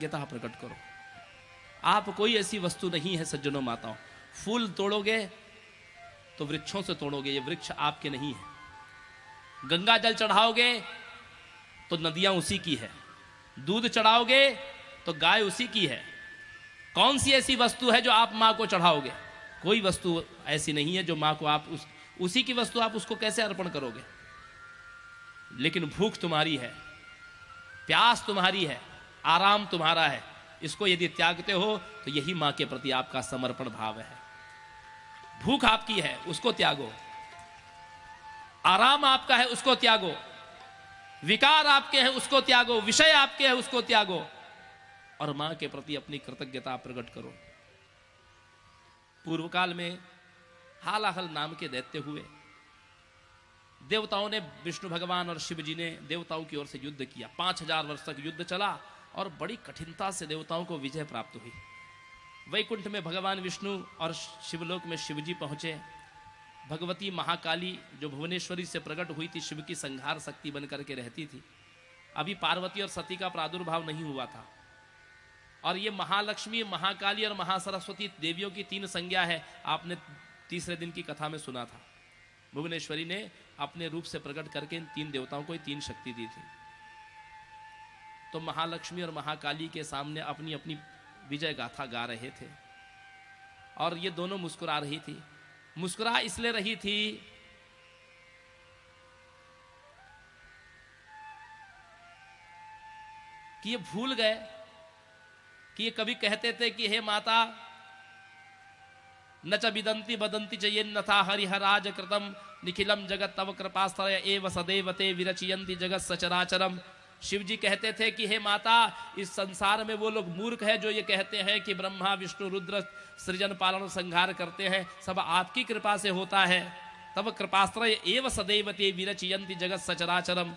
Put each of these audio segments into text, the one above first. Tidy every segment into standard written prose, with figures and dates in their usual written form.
कृतज्ञता प्रकट करो। आप कोई ऐसी वस्तु नहीं है सज्जनों माताओं, फूल तोड़ोगे तो वृक्षों से तोड़ोगे, ये वृक्ष आपके नहीं है। गंगा जल चढ़ाओगे तो नदियां उसी की है, दूध चढ़ाओगे तो गाय उसी की है। कौन सी ऐसी वस्तु है जो आप मां को चढ़ाओगे? कोई वस्तु ऐसी नहीं है जो मां को आप उसी की वस्तु आप उसको कैसे अर्पण करोगे? लेकिन भूख तुम्हारी है, प्यास तुम्हारी है, आराम तुम्हारा है, इसको यदि त्यागते हो तो यही मां के प्रति आपका समर्पण भाव है। भूख आपकी है, उसको त्यागो। आराम आपका है, उसको त्यागो। विकार आपके हैं, उसको त्यागो। विषय आपके हैं, उसको त्यागो और मां के प्रति अपनी कृतज्ञता प्रकट करो। पूर्व काल में हालाहल नाम के दैत्य हुए। देवताओं ने, विष्णु भगवान और शिव जी ने देवताओं की ओर से युद्ध किया। 5000 वर्ष तक युद्ध चला और बड़ी कठिनता से देवताओं को विजय प्राप्त हुई। वैकुंठ में भगवान विष्णु और शिवलोक में शिव जी पहुंचे। भगवती महाकाली जो भुवनेश्वरी से प्रकट हुई थी, शिव की संहार शक्ति बनकर के रहती थी। अभी पार्वती और सती का प्रादुर्भाव नहीं हुआ था। और ये महालक्ष्मी, महाकाली और महासरस्वती देवियों की 3 संज्ञा है। आपने तीसरे दिन की कथा में सुना था। भुवनेश्वरी ने अपने रूप से प्रकट करके इन 3 देवताओं को 3 शक्ति दी थी। तो महालक्ष्मी और महाकाली के सामने अपनी अपनी विजय गाथा गा रहे थे और ये दोनों मुस्कुरा रही थी। मुस्कुरा इसलिए रही थी कि ये भूल गए कि ये कभी कहते थे कि हे माता, न च विदंती बदंती चयेन्नथा हरिहराज कृतम निखिलम जगत तव कृपास्त्रय एव सदैव ते विरचयन्ति जगत सचराचरम। शिव जी कहते थे कि हे माता, इस संसार में वो लोग मूर्ख है जो ये कहते हैं कि ब्रह्मा विष्णु रुद्र सृजन पालन संहार करते हैं, सब आपकी कृपा से होता है। तब कृपास्त्रय एव सदैव ते विरचयन्ति जगत सचराचरम।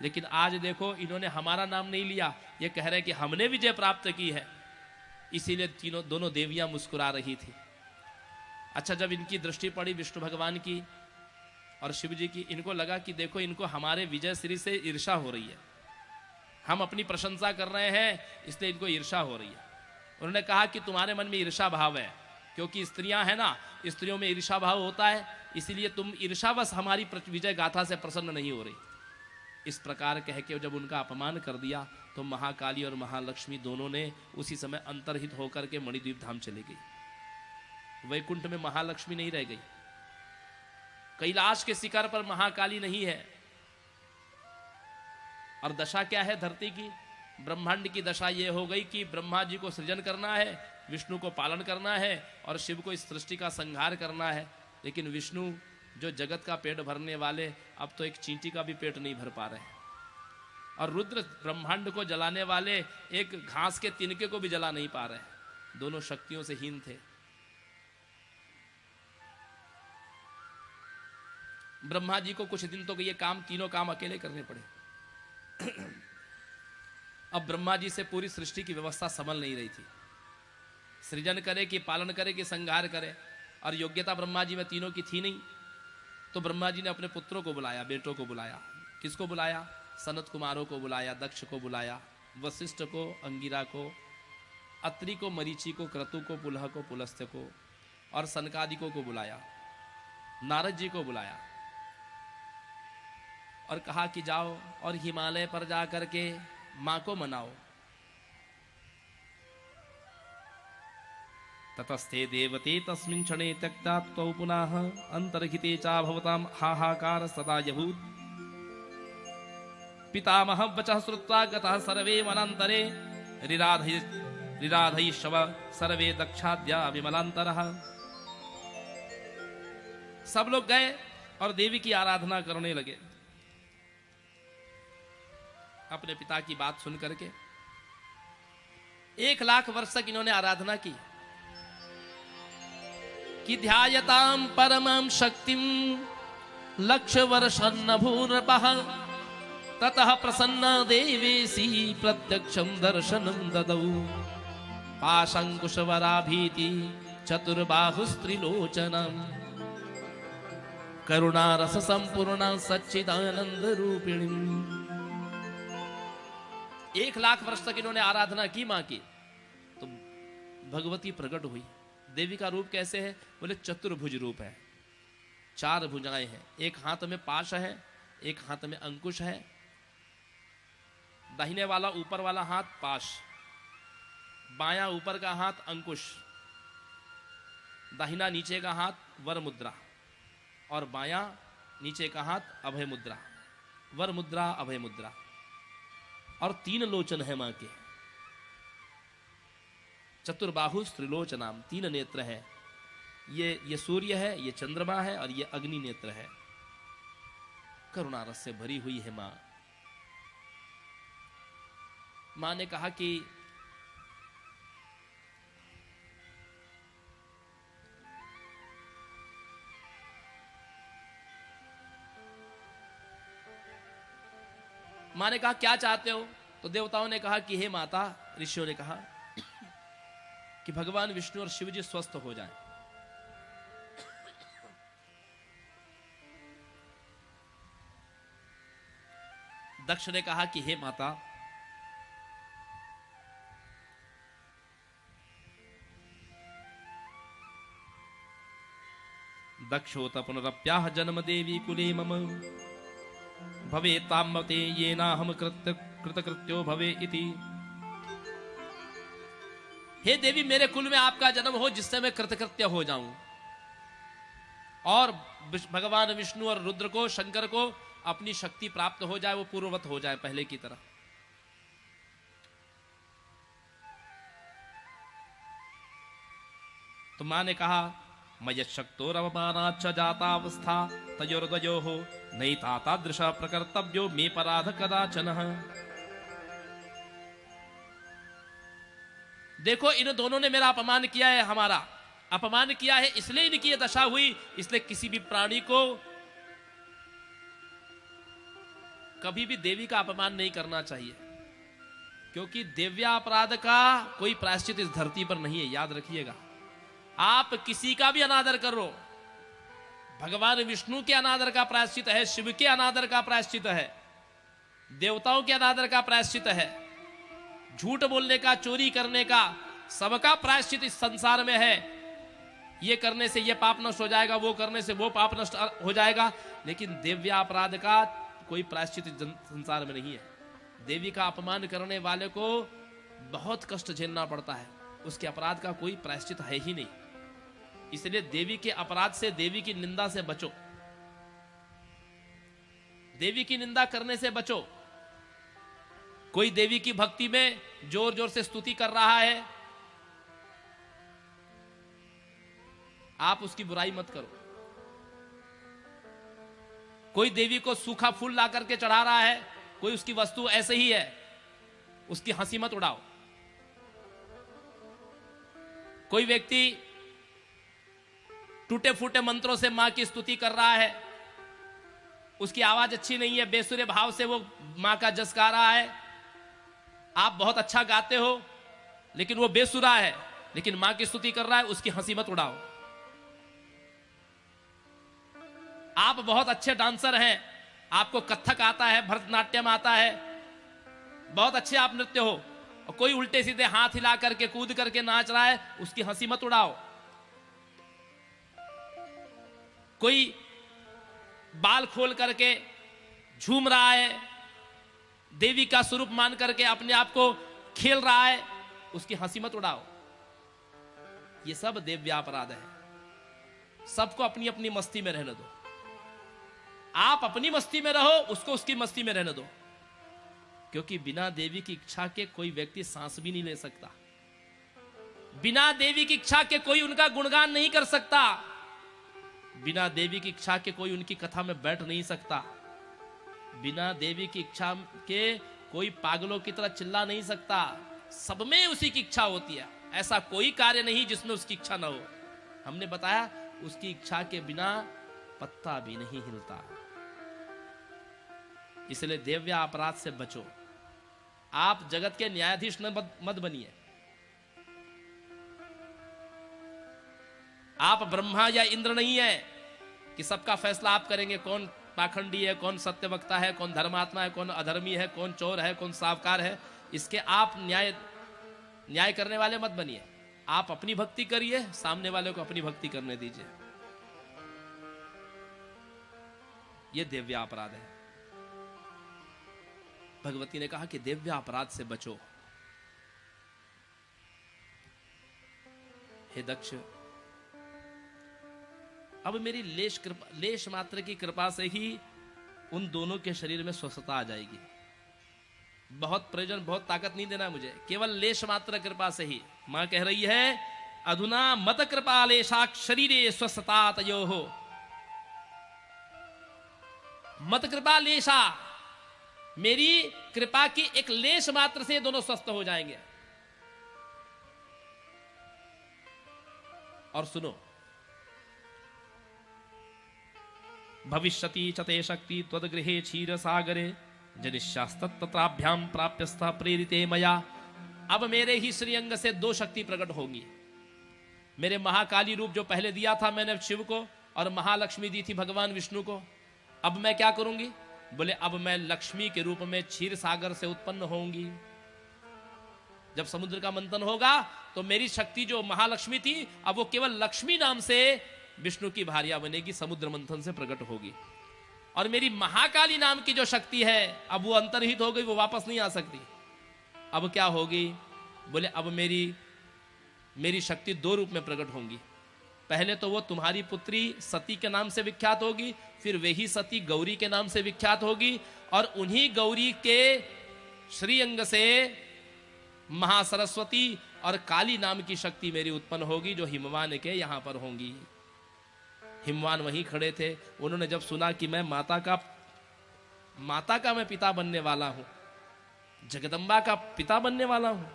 लेकिन आज देखो, इन्होंने हमारा नाम नहीं लिया, ये कह रहे कि हमने विजय प्राप्त की है। इसीलिए दोनों देवियां मुस्कुरा रही थी। अच्छा, जब इनकी दृष्टि पड़ी विष्णु भगवान की और शिव जी की, इनको लगा कि देखो, इनको हमारे विजय श्री से ईर्षा हो रही है। हम अपनी प्रशंसा कर रहे हैं, इसलिए इनको ईर्षा हो रही है। उन्होंने कहा कि तुम्हारे मन में ईर्षा भाव है, क्योंकि स्त्रियां हैं ना, स्त्रियों में ईर्षा भाव होता है, इसीलिए तुम ईर्षावश हमारी विजय गाथा से प्रसन्न नहीं हो रही। इस प्रकार कह के जब उनका अपमान कर दिया तो महाकाली और महालक्ष्मी दोनों ने उसी समय अंतर्हित होकर के मणिद्वीप धाम चली गई। वैकुंठ में महालक्ष्मी नहीं रह गई, कैलाश के शिखर पर महाकाली नहीं है। और दशा क्या है धरती की? ब्रह्मांड की दशा यह हो गई कि ब्रह्मा जी को सृजन करना है, विष्णु को पालन करना है और शिव को इस सृष्टि का संहार करना है। लेकिन विष्णु जो जगत का पेट भरने वाले, अब तो एक चींटी का भी पेट नहीं भर पा रहे। और रुद्र ब्रह्मांड को जलाने वाले एक घास के तिनके को भी जला नहीं पा रहे। दोनों शक्तियों से हीन थे। ब्रह्मा जी को कुछ दिन तो ये काम, तीनों काम अकेले करने पड़े। अब ब्रह्मा जी से पूरी सृष्टि की व्यवस्था संभल नहीं रही थी। सृजन करे कि पालन करे कि संहार करे, और योग्यता ब्रह्मा जी में तीनों की थी नहीं। तो ब्रह्मा जी ने अपने पुत्रों को बुलाया, बेटों को बुलाया। किसको बुलाया? सनत कुमारों को बुलाया, दक्ष को बुलाया, वशिष्ठ को, अंगिरा को, अत्रि को, मरीचि को, क्रतु को, पुलह को, पुलस्त्य को और सनकादिकों को बुलाया। नारद जी को बुलाया और कहा कि जाओ और हिमालय पर जाकर के मां को मनाओ। ततस्ते देवते तस्मिन् क्षणे त्यक्ता त्वौ पुनः अंतर्हिते चा भवतां हाहाकार सदा यभूत्। पितामह वचः श्रुत्वा गतः सर्वे वनान्तरे रिराधयिष्यव सर्वे दक्षाद्या विमलान्तरः। सब लोग गए और देवी की आराधना करने लगे। अपने पिता की बात सुन करके 1 लाख वर्ष तक इन्होंने आराधना की कि ध्यायताम परमं शक्तिम लक्ष वर्षन्न भूर्भः ततः प्रसन्ना देवेशी प्रत्यक्षं दर्शनं ददौ। पाशंकुशवराभीति चतुर्बाहुस्त्रिलोचनम् करुणारस संपूर्ण सच्चिदानंद रूपिणी। 1,00,000 वर्ष तक इन्होंने आराधना की मां की, तो भगवती प्रकट हुई। देवी का रूप कैसे है? बोले चतुर्भुज रूप है, 4 भुजाएं हैं, एक हाथ में पाश है, एक हाथ में अंकुश है, दाहिने वाला ऊपर वाला हाथ पाश, बायां ऊपर का हाथ अंकुश, दाहिना नीचे का हाथ वर मुद्रा और बायां नीचे का हाथ अभय मुद्रा। वर मुद्रा, अभय मुद्रा, और 3 लोचन है मां के। चतुर्बाहु त्रिलोचनाम, 3 नेत्र है। ये सूर्य है, ये चंद्रमा है और ये अग्नि नेत्र है। करुणा रस से भरी हुई है मां। मां ने कहा कि मां ने कहा क्या चाहते हो? तो देवताओं ने कहा कि हे माता, ऋषियों ने कहा कि भगवान विष्णु और शिव जी स्वस्थ हो जाएं। दक्ष ने कहा कि हे माता, दक्षोत पुनरप्याह जन्म देवी कुले मम भवे तामते ये नाहम कृतकृत्यो भवे इति। हे देवी, मेरे कुल में आपका जन्म हो जिससे मैं कृतकृत्य हो जाऊं और भगवान विष्णु और रुद्र को, शंकर को अपनी शक्ति प्राप्त हो जाए, वो पूर्ववत हो जाए पहले की तरह। तो मां ने कहा मयशक्तोरवमानाच्च जातावस्था तयोर्द्वयोः नैता तादृशः प्रकर्तव्यो मे पराध कदाचन। देखो, इन दोनों ने मेरा अपमान किया है, हमारा अपमान किया है, इसलिए इनकी ये दशा हुई। इसलिए किसी भी प्राणी को कभी भी देवी का अपमान नहीं करना चाहिए, क्योंकि दिव्यापराध का कोई प्रायश्चित इस धरती पर नहीं है, याद रखिएगा। आप किसी का भी अनादर करो, भगवान विष्णु के अनादर का प्रायश्चित है, शिव के अनादर का प्रायश्चित है, देवताओं के अनादर का प्रायश्चित है, झूठ बोलने का, चोरी करने का, सबका प्रायश्चित इस संसार में है। ये करने से ये पाप नष्ट हो जाएगा, वो करने से वो पाप नष्ट हो जाएगा, लेकिन दिव्यापराध का कोई प्रायश्चित संसार में नहीं है। देवी का अपमान करने वाले को बहुत कष्ट झेलना पड़ता है, उसके अपराध का कोई प्रायश्चित है ही नहीं। इसलिए देवी के अपराध से, देवी की निंदा से बचो, देवी की निंदा करने से बचो। कोई देवी की भक्ति में जोर जोर से स्तुति कर रहा है, आप उसकी बुराई मत करो। कोई देवी को सूखा फूल ला करके चढ़ा रहा है, कोई उसकी वस्तु ऐसे ही है, उसकी हंसी मत उड़ाओ। कोई व्यक्ति टूटे फूटे मंत्रों से मां की स्तुति कर रहा है, उसकी आवाज अच्छी नहीं है, बेसुरे भाव से वो मां का जस गा रहा है। आप बहुत अच्छा गाते हो लेकिन वो बेसुरा है, लेकिन मां की स्तुति कर रहा है, उसकी हंसी मत उड़ाओ। आप बहुत अच्छे डांसर हैं, आपको कथक आता है, भरतनाट्यम आता है, बहुत अच्छे आप नृत्य हो, और कोई उल्टे सीधे हाथ हिला करके कूद करके नाच रहा है, उसकी हंसी मत उड़ाओ। कोई बाल खोल करके झूम रहा है, देवी का स्वरूप मान करके अपने आप को खेल रहा है, उसकी हंसी मत उड़ाओ। ये सब दिव्यापराध है। सबको अपनी अपनी मस्ती में रहने दो। आप अपनी मस्ती में रहो, उसको उसकी मस्ती में रहने दो, क्योंकि बिना देवी की इच्छा के कोई व्यक्ति सांस भी नहीं ले सकता। बिना देवी की इच्छा के कोई उनका गुणगान नहीं कर सकता। बिना देवी की इच्छा के कोई उनकी कथा में बैठ नहीं सकता। बिना देवी की इच्छा के कोई पागलों की तरह चिल्ला नहीं सकता। सब में उसी की इच्छा होती है, ऐसा कोई कार्य नहीं जिसमें उसकी इच्छा ना हो। हमने बताया उसकी इच्छा के बिना पत्ता भी नहीं हिलता। इसलिए दिव्या अपराध से बचो। आप जगत के न्यायाधीश मत बनिए। आप ब्रह्मा या इंद्र नहीं है कि सबका फैसला आप करेंगे, कौन पाखंडी है, कौन सत्यवक्ता है, कौन धर्मात्मा है, कौन अधर्मी है, कौन चोर है, कौन सावकार है। इसके आप न्याय करने वाले मत बनिए। आप अपनी भक्ति करिए, सामने वाले को अपनी भक्ति करने दीजिए। यह दिव्य अपराध है। भगवती ने कहा कि दिव्य अपराध से बचो। हे दक्ष, अब मेरी लेश मात्र की कृपा से ही उन दोनों के शरीर में स्वस्थता आ जाएगी। बहुत प्रयोजन, बहुत ताकत नहीं देना मुझे, केवल लेश मात्र कृपा से ही। मां कह रही है, अधुना मत कृपा लेशाक शरीरे स्वस्थता तयो हो। मत कृपा लेशा, मेरी कृपा की एक लेश मात्र से दोनों स्वस्थ हो जाएंगे। और सुनो, भविष्यति चते शक्ति त्वद्गृहे क्षीर सागरे जनिष्यास्तत्राभ्याम प्राप्यस्था प्रेरिते मया। अब मेरे ही श्रीअंग से दो शक्ति प्रकट होंगी। मेरे महाकाली रूप जो पहले दिया था मैंने शिव को, और महालक्ष्मी दी थी भगवान विष्णु को। अब मैं क्या करूंगी? बोले अब मैं लक्ष्मी के रूप में क्षीर सागर से उत्पन्न होंगी। जब समुद्र का मंथन होगा तो मेरी शक्ति जो महालक्ष्मी थी, अब वो केवल लक्ष्मी नाम से विष्णु की भार्या बनेगी, समुद्र मंथन से प्रकट होगी। और मेरी महाकाली नाम की जो शक्ति है, अब वो अंतर्हित हो गई, वो वापस नहीं आ सकती। अब क्या होगी? बोले अब मेरी शक्ति दो रूप में प्रकट होंगी। पहले तो वो तुम्हारी पुत्री सती के नाम से विख्यात होगी, फिर वही सती गौरी के नाम से विख्यात होगी, और उन्हीं गौरी के श्रीअंग से महासरस्वती और काली नाम की शक्ति मेरी उत्पन्न होगी, जो हिमवान के यहां पर होंगी। हिमवान वहीं खड़े थे। उन्होंने जब सुना कि मैं माता का मैं पिता बनने वाला हूं, जगदम्बा का पिता बनने वाला हूं,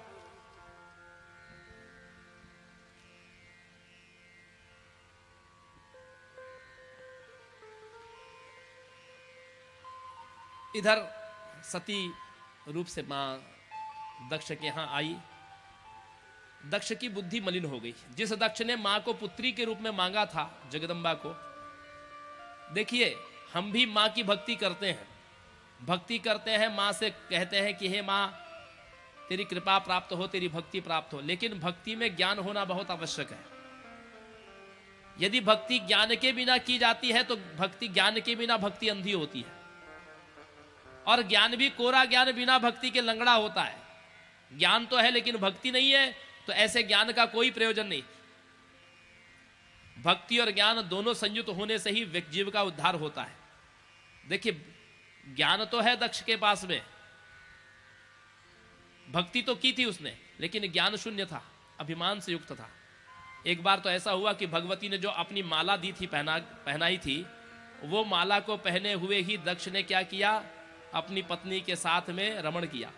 इधर सती रूप से मां दक्ष के यहां आई। दक्ष की बुद्धि मलिन हो गई। जिस दक्ष ने मां को पुत्री के रूप में मांगा था, जगदम्बा को, देखिए हम भी मां की भक्ति करते हैं, मां से कहते हैं कि हे मां तेरी कृपा प्राप्त हो, तेरी भक्ति प्राप्त हो। लेकिन भक्ति में ज्ञान होना बहुत आवश्यक है। यदि भक्ति ज्ञान के बिना की जाती है तो ज्ञान के बिना भक्ति अंधी होती है, और ज्ञान भी कोरा ज्ञान बिना भक्ति के लंगड़ा होता है। ज्ञान तो है लेकिन भक्ति नहीं है, तो ऐसे ज्ञान का कोई प्रयोजन नहीं। भक्ति और ज्ञान दोनों संयुक्त होने से ही जीव का उद्धार होता है। देखिए ज्ञान तो है दक्ष के पास में, भक्ति तो की थी उसने, लेकिन ज्ञान शून्य था, अभिमान से युक्त था। एक बार तो ऐसा हुआ कि भगवती ने जो अपनी माला दी थी, पहनाई थी, वो माला को पहने हुए ही दक्ष ने क्या किया? अपनी पत्नी के साथ में रमण किया।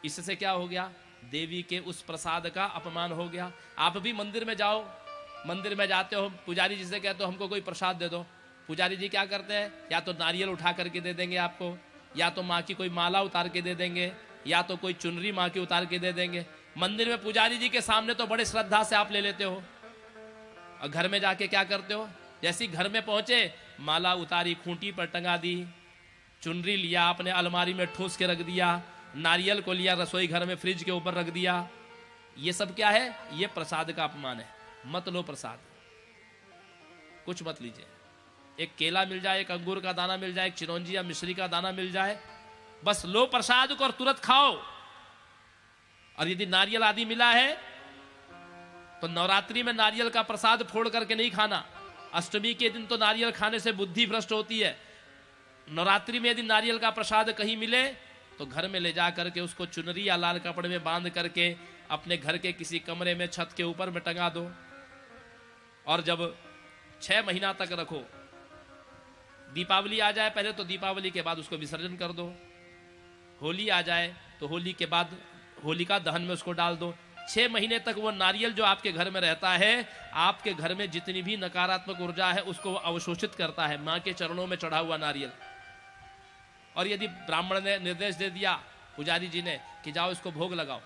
इससे क्या हो गया? देवी के उस प्रसाद का अपमान हो गया। आप भी मंदिर में जाओ, मंदिर में जाते हो, पुजारी जी से कहते हो हमको कोई प्रसाद दे दो। पुजारी जी क्या करते हैं? या तो नारियल उठा करके दे देंगे आपको, या तो माँ की कोई माला उतार के दे देंगे, या तो कोई चुनरी माँ की उतार के दे देंगे। मंदिर में पुजारी जी के सामने तो बड़े श्रद्धा से आप ले लेते हो, और घर में जाके क्या करते हो? जैसे घर में पहुंचे, माला उतारी, खूंटी पर टंगा दी, चुनरी लिया आपने अलमारी में ठूस के रख दिया, नारियल को लिया रसोई घर में फ्रिज के ऊपर रख दिया। ये सब क्या है? ये प्रसाद का अपमान है। मत लो प्रसाद, कुछ मत लीजिए। एक केला मिल जाए, एक अंगूर का दाना मिल जाए, एक चिरौंजी या मिश्री का दाना मिल जाए, बस लो प्रसाद को और तुरंत खाओ। और यदि नारियल आदि मिला है तो नवरात्रि में नारियल का प्रसाद फोड़ करके नहीं खाना। अष्टमी के दिन तो नारियल खाने से बुद्धि भ्रष्ट होती है। नवरात्रि में यदि नारियल का प्रसाद कहीं मिले तो घर में ले जा करके उसको चुनरी या लाल कपड़े में बांध करके अपने घर के किसी कमरे में छत के ऊपर में टंगा दो, और जब 6 महीना तक रखो। दीपावली आ जाए पहले तो दीपावली के बाद उसको विसर्जन कर दो। होली आ जाए तो होली के बाद होलिका दहन में उसको डाल दो। 6 महीने तक वो नारियल जो आपके घर में रहता है, आपके घर में जितनी भी नकारात्मक ऊर्जा है उसको अवशोषित करता है। माँ के चरणों में चढ़ा हुआ नारियल। और यदि ब्राह्मण ने निर्देश दे दिया पुजारी जी ने कि जाओ इसको भोग लगाओ,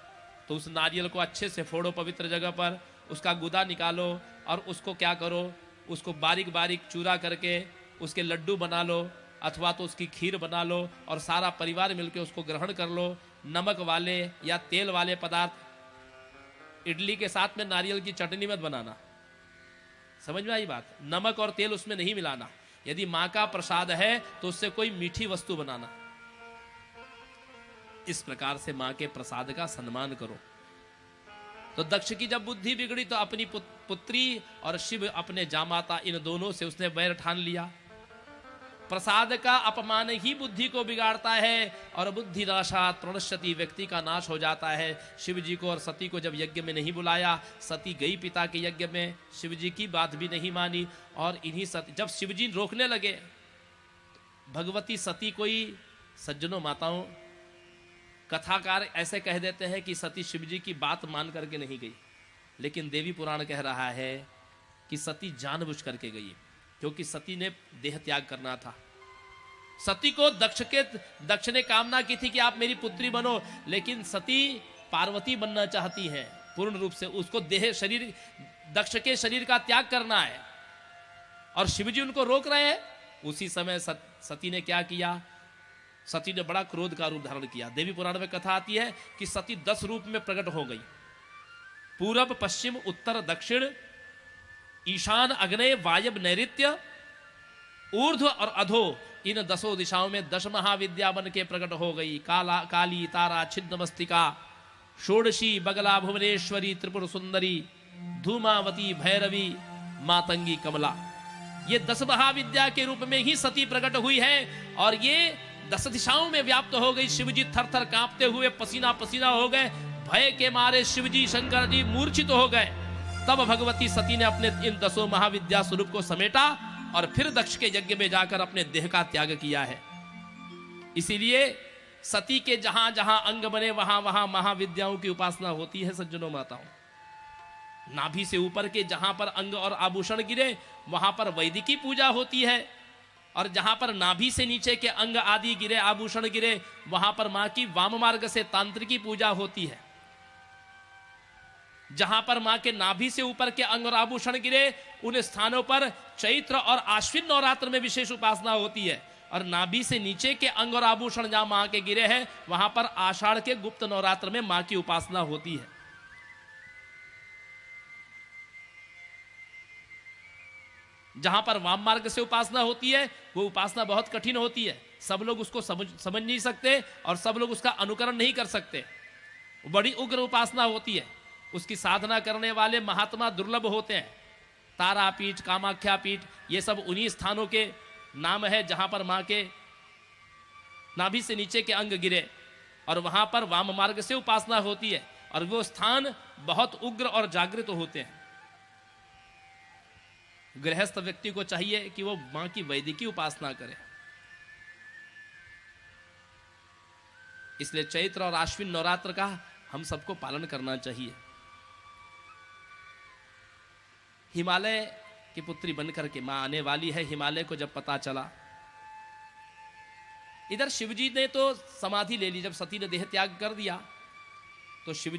तो उस नारियल को अच्छे से फोड़ो पवित्र जगह पर, उसका गुदा निकालो और उसको क्या करो, उसको बारीक बारीक चूरा करके उसके लड्डू बना लो, अथवा तो उसकी खीर बना लो, और सारा परिवार मिलकर उसको ग्रहण कर लो। नमक वाले या तेल वाले पदार्थ इडली के साथ में नारियल की चटनी मत बनाना। समझ में आई बात? नमक और तेल उसमें नहीं मिलाना। यदि मां का प्रसाद है तो उससे कोई मीठी वस्तु बनाना। इस प्रकार से मां के प्रसाद का सम्मान करो। तो दक्ष की जब बुद्धि बिगड़ी तो अपनी पुत्री और शिव अपने जामाता, इन दोनों से उसने वैर ठान लिया। प्रसाद का अपमान ही बुद्धि को बिगाड़ता है और बुद्धि नाशात प्रणश्यति, व्यक्ति का नाश हो जाता है। शिव जी को और सती को जब यज्ञ में नहीं बुलाया, सती गई पिता के यज्ञ में, शिव जी की बात भी नहीं मानी। और इन्हीं सती, जब शिव जी रोकने लगे, भगवती सती कोई, सज्जनों माताओं, कथाकार ऐसे कह देते हैं कि सती शिव जी की बात मान करके नहीं गई, लेकिन देवी पुराण कह रहा है कि सती जानबूझ करके गई, क्योंकि सती ने देह त्याग करना था। सती को दक्ष ने कामना की थी कि आप मेरी पुत्री बनो, लेकिन सती पार्वती बनना चाहती हैं पूर्ण रूप से। उसको देह शरीर, दक्ष के शरीर का त्याग करना है और शिवजी उनको रोक रहे हैं। उसी समय सती ने क्या किया? सती ने बड़ा क्रोध का रूप धारण किया। देवी पुराण में कथा आती है कि सती 10 रूप में प्रकट हो गई। पूरब, पश्चिम, उत्तर, दक्षिण, ईशान, अग्नेय, वायव्य, नैऋत्य, ऊर्ध्व और अधो, इन 10 दिशाओं में 10 महाविद्या बन के प्रकट हो गई। काली, तारा, छिन्नमस्तिका, षोडशी, बगला, भुवनेश्वरी, त्रिपुर सुंदरी, धूमावती, भैरवी, मातंगी, कमला। ये 10 महाविद्या के रूप में ही सती प्रकट हुई है और ये 10 दिशाओं में व्याप्त हो गई। शिवजी थर-थर कांपते हुए पसीना पसीना हो गए। भय के मारे शिवजी, शंकर जी मूर्छित हो गए। तब भगवती सती ने अपने इन 10 महाविद्या स्वरूप को समेटा और फिर दक्ष के यज्ञ में जाकर अपने देह का त्याग किया है। इसीलिए सती के जहां जहां अंग बने वहां वहां महाविद्याओं की उपासना होती है। सज्जनों माताओं, नाभि से ऊपर के जहां पर अंग और आभूषण गिरे वहां पर वैदिकी पूजा होती है, और जहां पर नाभि से नीचे के अंग आदि गिरे, आभूषण गिरे, वहां पर मां की वाम मार्ग से तांत्रिकी पूजा होती है। जहां पर मां के नाभि से ऊपर के अंग और आभूषण गिरे, उन स्थानों पर चैत्र और आश्विन नवरात्र में विशेष उपासना होती है। और नाभि से नीचे के अंग और आभूषण जहां मां के गिरे हैं, वहां पर आषाढ़ के गुप्त नवरात्र में मां की उपासना होती है। जहां पर वाम मार्ग से उपासना होती है, वो उपासना बहुत कठिन होती है। सब लोग उसको समझ नहीं सकते और सब लोग उसका अनुकरण नहीं कर सकते। बड़ी उग्र उपासना होती है। उसकी साधना करने वाले महात्मा दुर्लभ होते हैं। तारापीठ, कामाख्या पीठ, ये सब उन्हीं स्थानों के नाम है जहां पर मां के नाभि से नीचे के अंग गिरे और वहां पर वाम मार्ग से उपासना होती है। और वो स्थान बहुत उग्र और जागृत होते हैं। गृहस्थ व्यक्ति को चाहिए कि वो मां की वैदिकी उपासना करे। इसलिए चैत्र और आश्विन नवरात्र का हम सबको पालन करना चाहिए। हिमालय की पुत्री बनकर के मां आने वाली है। हिमालय को जब पता चला, इधर शिवजी ने तो समाधि ले ली। जब सती ने देह त्याग कर दिया तो शिव